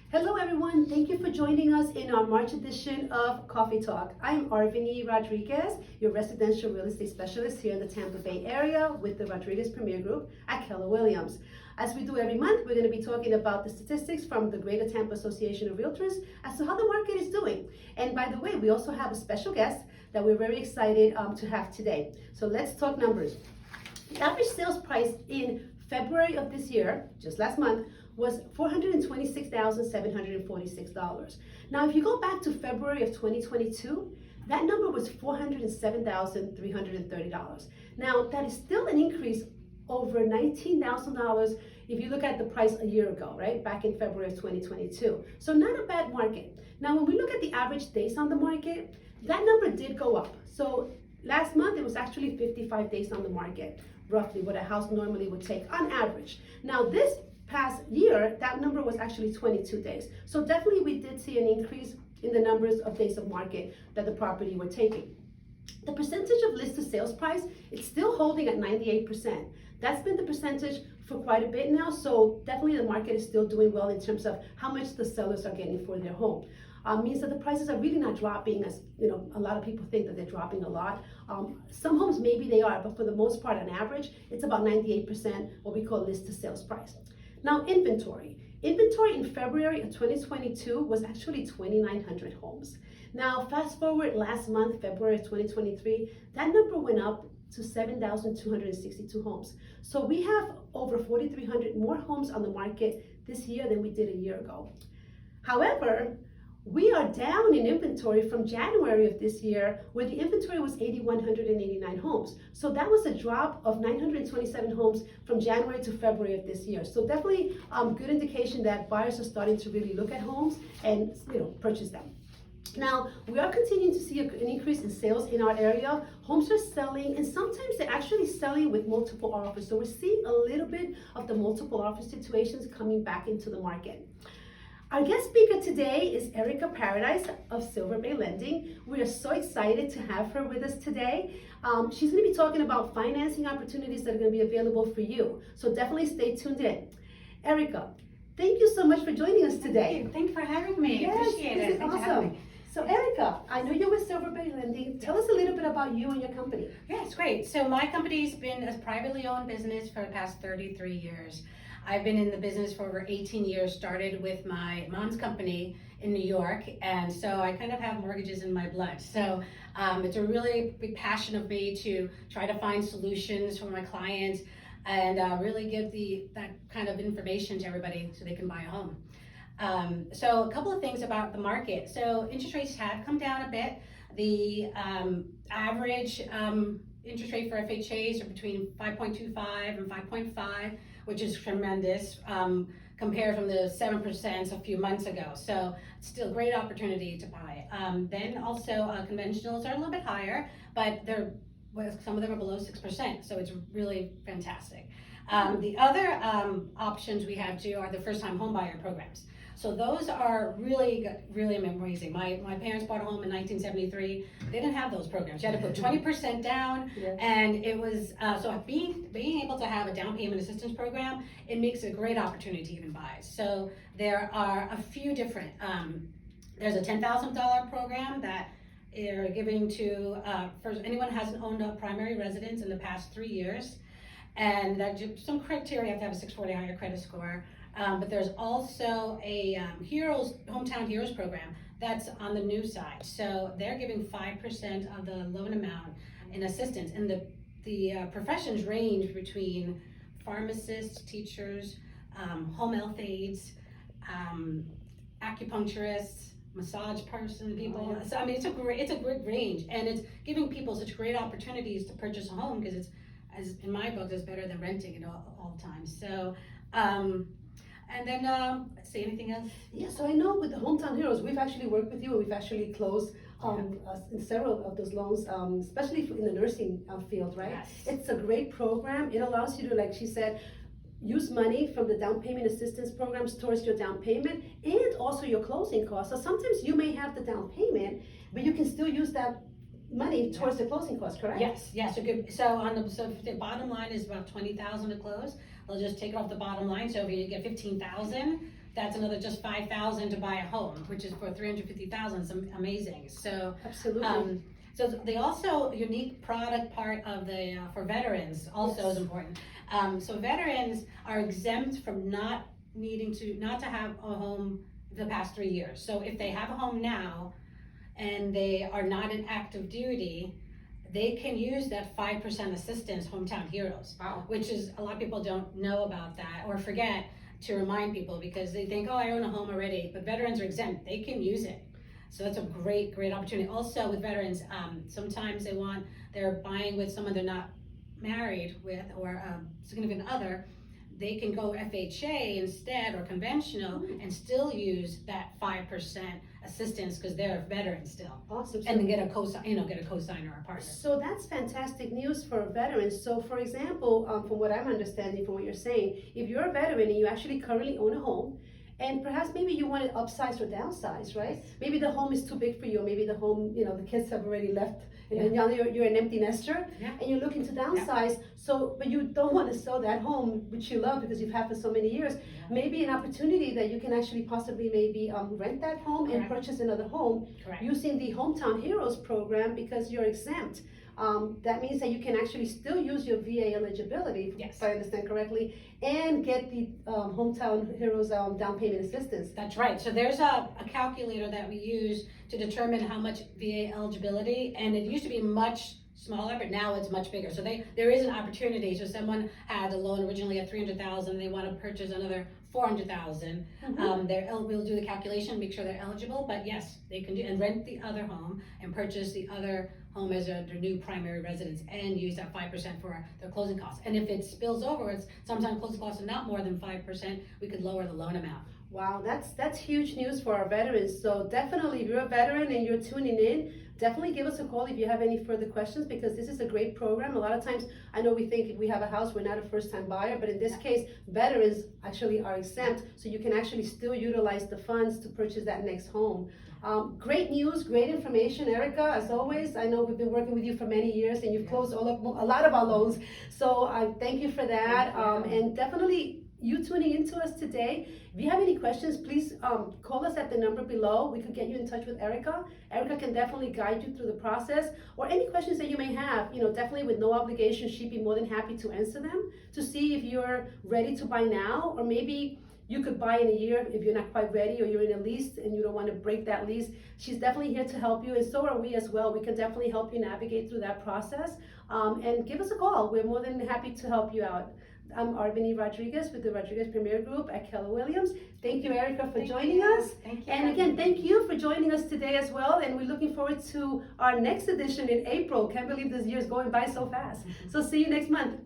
Hello everyone, thank you for joining us in our March edition of Coffee Talk. I'm Arveny Rodriguez, your residential real estate specialist here in the Tampa Bay area with the Rodriguez Premier Group at Keller Williams. As we do every month, we're going to be talking about the statistics from the Greater Tampa Association of Realtors as to how the market is doing. And by the way, we also have a special guest that we're very excited to have today. So let's talk numbers. The average sales price in February of this year, just last month, was $426,746. Now, if you go back to February of 2022, that number was $407,330. Now, that is still an increase over $19,000 if you look at the price a year ago, right? Back in February of 2022. So not a bad market. Now, when we look at the average days on the market, that number did go up. So last month, it was actually 55 days on the market, roughly what a house normally would take on average. Now, this past year, that number was actually 22 days. So definitely we did see an increase in the numbers of days of market that the property were taking. The percentage of list to sales price, it's still holding at 98%. That's been the percentage for quite a bit now, so definitely the market is still doing well in terms of how much the sellers are getting for their home. Means that the prices are really not dropping as, a lot of people think that they're dropping a lot. Some homes maybe they are, but for the most part on average, it's about 98% what we call list to sales price. Now, inventory. Inventory in February of 2022 was actually 2,900 homes. Now, fast forward last month, February of 2023, that number went up to 7,262 homes. So we have over 4,300 more homes on the market this year than we did a year ago. However, we are down in inventory from January of this year, where the inventory was 8,189 homes. So that was a drop of 927 homes from January to February of this year. So definitely good indication that buyers are starting to really look at homes and purchase them. Now, we are continuing to see an increase in sales in our area. Homes are selling, and sometimes they're actually selling with multiple offers. So we're seeing a little bit of the multiple offer situations coming back into the market. Our guest speaker today is Erica Paradise of Silver Bay Lending. We are so excited to have her with us today. She's going to be talking about financing opportunities that are going to be available for you. So definitely stay tuned in. Erica, thank you so much for joining us today. Thank you for having me. Yes, Appreciate this it. is Thanks for having awesome. me. So Erica, I know you're with Silver Bay Lending. Tell us a little bit about you and your company. Yes, great. So my company's been a privately owned business for the past 33 years. I've been in the business for over 18 years, started with my mom's company in New York, and so I kind of have mortgages in my blood. So it's a really big passion of me to try to find solutions for my clients and really give that kind of information to everybody so they can buy a home. So a couple of things about the market. So interest rates have come down a bit. The average interest rate for FHAs are between 5.25 and 5.5, which is tremendous compared from the 7% a few months ago. So still great opportunity to buy. Then also conventionals are a little bit higher, but some of them are below 6%. So it's really fantastic. The other options we have too are the first-time homebuyer programs. So those are really amazing. My parents bought a home in 1973. They didn't have those programs. You had to put 20% down, yes. And it was so being able to have a down payment assistance program, it makes it a great opportunity to even buy. So there are a few different. There's a $10,000 program that they're giving to for anyone who hasn't owned a primary residence in the past 3 years, and that some criteria. You have to have a 640 higher credit score. But there's also a hometown heroes program that's on the new side. So they're giving 5% of the loan amount in assistance. And the professions range between pharmacists, teachers, home health aides, acupuncturists, massage people. So I mean, it's a great range, and it's giving people such great opportunities to purchase a home because it's, as in my book, it's better than renting it all times. So. And then, say anything else? Yeah, so I know with the Hometown Heroes, we've actually worked with you, and we've actually closed in several of those loans, especially in the nursing field, right? Yes. It's a great program. It allows you to, like she said, use money from the down payment assistance programs towards your down payment and also your closing costs. So sometimes you may have the down payment, but you can still use that money towards the closing costs, correct? Yes, so good. So if the bottom line is about $20,000 to close, they'll just take it off the bottom line. So if you get $15,000, that's another just $5,000 to buy a home, which is for $350,000. It's amazing. So Absolutely. so they also unique product part of the for veterans also is important. So veterans are exempt from not to have a home the past 3 years. So if they have a home now and they are not in active duty, they can use that 5% assistance, Hometown Heroes. Wow. Which is, a lot of people don't know about that or forget to remind people because they think, oh, I own a home already, but veterans are exempt, they can use it. So that's a great opportunity. Also with veterans, sometimes they're buying with someone they're not married with or a significant other, they can go FHA instead or conventional and still use that 5% assistance because they're a veteran still. Awesome. And then get a co-signer or a partner. So that's fantastic news for veterans. So for example, from what I'm understanding from what you're saying, if you're a veteran and you actually currently own a home, and perhaps maybe you want to upsize or downsize, right? Maybe the home is too big for you, or maybe the home, the kids have already left, and then now you're an empty nester, and you're looking to downsize. So, but you don't want to sell that home, which you love because you've had for so many years. Maybe an opportunity that you can actually possibly maybe rent that home and purchase another home using the Hometown Heroes program because you're exempt. That means that you can actually still use your VA eligibility, if I understand correctly, and get the Hometown Heroes down payment assistance. That's right. So there's a calculator that we use to determine how much VA eligibility, and it used to be much smaller, but now it's much bigger. So there is an opportunity. So someone had a loan originally at $300,000, they want to purchase another $400,000. We'll do the calculation, make sure they're eligible. But yes, they can do and rent the other home and purchase the other home as their new primary residence and use that 5% for their closing costs. And if it spills over, it's sometimes closing costs are not more than 5%. We could lower the loan amount. Wow, that's huge news for our veterans. So definitely, if you're a veteran and you're tuning in, definitely give us a call if you have any further questions because this is a great program. A lot of times, I know we think if we have a house, we're not a first-time buyer, but in this case, veterans actually are exempt, so you can actually still utilize the funds to purchase that next home. Great news, great information, Erica. As always, I know we've been working with you for many years, and you've closed a lot of our loans. So I thank you for that, and definitely you tuning into us today. If you have any questions, please call us at the number below. We could get you in touch with Erica. Erica can definitely guide you through the process, or any questions that you may have, definitely with no obligation, she'd be more than happy to answer them to see if you're ready to buy now, or maybe you could buy in a year if you're not quite ready, or you're in a lease and you don't want to break that lease. She's definitely here to help you, and so are we as well. We can definitely help you navigate through that process, and give us a call. We're more than happy to help you out. I'm Arveny Rodriguez with the Rodriguez Premier Group at Keller Williams. Thank you, Erica, for joining us. Thank you. And again, thank you for joining us today as well. And we're looking forward to our next edition in April. Can't believe this year is going by so fast. So see you next month.